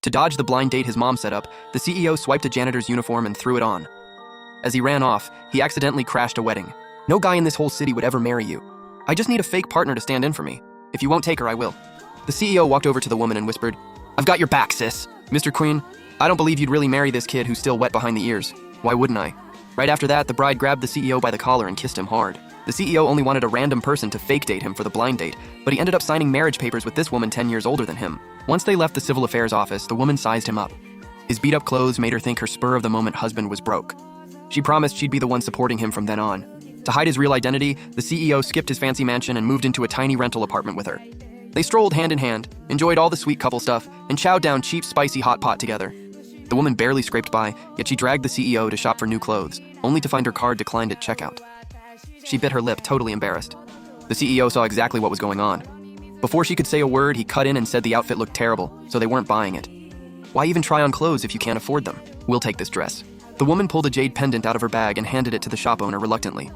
To dodge the blind date his mom set up, the CEO swiped a janitor's uniform and threw it on. As he ran off, he accidentally crashed a wedding. No guy in this whole city would ever marry you. I just need a fake partner to stand in for me. If you won't take her, I will. The CEO walked over to the woman and whispered, I've got your back, sis. Mr. Queen, I don't believe you'd really marry this kid who's still wet behind the ears. Why wouldn't I? Right after that, the bride grabbed the CEO by the collar and kissed him hard. The CEO only wanted a random person to fake date him for the blind date, but he ended up signing marriage papers with this woman 10 years older than him. Once they left the civil affairs office, the woman sized him up. His beat-up clothes made her think her spur-of-the-moment husband was broke. She promised she'd be the one supporting him from then on. To hide his real identity, the CEO skipped his fancy mansion and moved into a tiny rental apartment with her. They strolled hand in hand, enjoyed all the sweet couple stuff, and chowed down cheap, spicy hot pot together. The woman barely scraped by, yet she dragged the CEO to shop for new clothes, only to find her card declined at checkout. She bit her lip, totally embarrassed. The CEO saw exactly what was going on. Before she could say a word, he cut in and said the outfit looked terrible, so they weren't buying it. Why even try on clothes if you can't afford them? We'll take this dress. The woman pulled a jade pendant out of her bag and handed it to the shop owner reluctantly.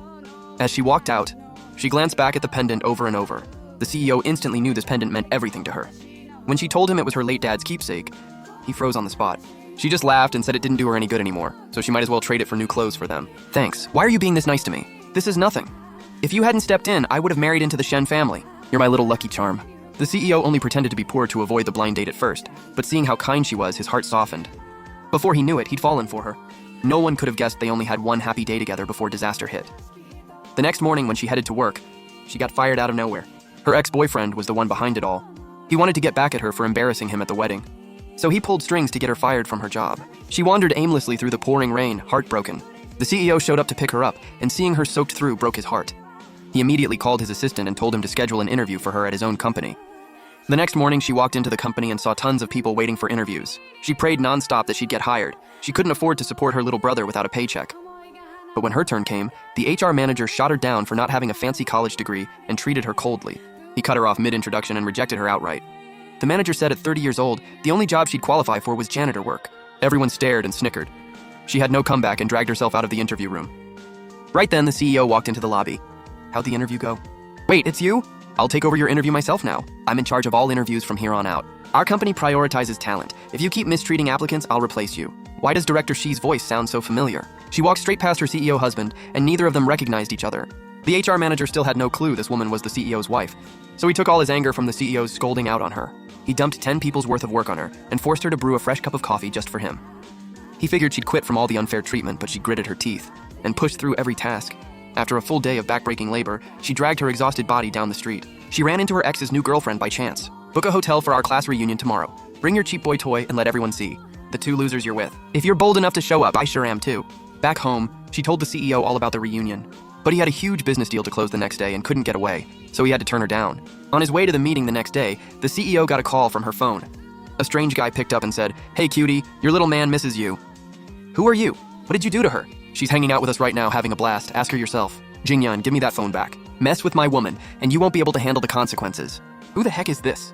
As she walked out, she glanced back at the pendant over and over. The CEO instantly knew this pendant meant everything to her. When she told him it was her late dad's keepsake, he froze on the spot. She just laughed and said it didn't do her any good anymore, so she might as well trade it for new clothes for them. Thanks. Why are you being this nice to me? This is nothing. If you hadn't stepped in, I would have married into the Shen family. You're my little lucky charm. The CEO only pretended to be poor to avoid the blind date at first, but seeing how kind she was, his heart softened. Before he knew it, he'd fallen for her. No one could have guessed they only had one happy day together before disaster hit. The next morning when she headed to work, she got fired out of nowhere. Her ex-boyfriend was the one behind it all. He wanted to get back at her for embarrassing him at the wedding. So he pulled strings to get her fired from her job. She wandered aimlessly through the pouring rain, heartbroken. The CEO showed up to pick her up, and seeing her soaked through broke his heart. He immediately called his assistant and told him to schedule an interview for her at his own company. The next morning, she walked into the company and saw tons of people waiting for interviews. She prayed nonstop that she'd get hired. She couldn't afford to support her little brother without a paycheck. But when her turn came, the HR manager shot her down for not having a fancy college degree and treated her coldly. He cut her off mid-introduction and rejected her outright. The manager said at 30 years old, the only job she'd qualify for was janitor work. Everyone stared and snickered. She had no comeback and dragged herself out of the interview room. Right then, the CEO walked into the lobby. How'd the interview go? Wait, it's you? I'll take over your interview myself now. I'm in charge of all interviews from here on out. Our company prioritizes talent. If you keep mistreating applicants, I'll replace you. Why does Director Shi's voice sound so familiar? She walked straight past her CEO husband, and neither of them recognized each other. The HR manager still had no clue this woman was the CEO's wife, so he took all his anger from the CEO's scolding out on her. He dumped 10 people's worth of work on her and forced her to brew a fresh cup of coffee just for him. He figured she'd quit from all the unfair treatment, but she gritted her teeth and pushed through every task. After a full day of backbreaking labor, she dragged her exhausted body down the street. She ran into her ex's new girlfriend by chance. Book a hotel for our class reunion tomorrow. Bring your cheap boy toy and let everyone see the two losers you're with. If you're bold enough to show up, I sure am too. Back home, she told the CEO all about the reunion. But he had a huge business deal to close the next day and couldn't get away, so he had to turn her down. On his way to the meeting the next day, the CEO got a call from her phone. A strange guy picked up and said, Hey cutie, your little man misses you. Who are you? What did you do to her? She's hanging out with us right now having a blast. Ask her yourself. Jingyan, give me that phone back. Mess with my woman, and you won't be able to handle the consequences. Who the heck is this?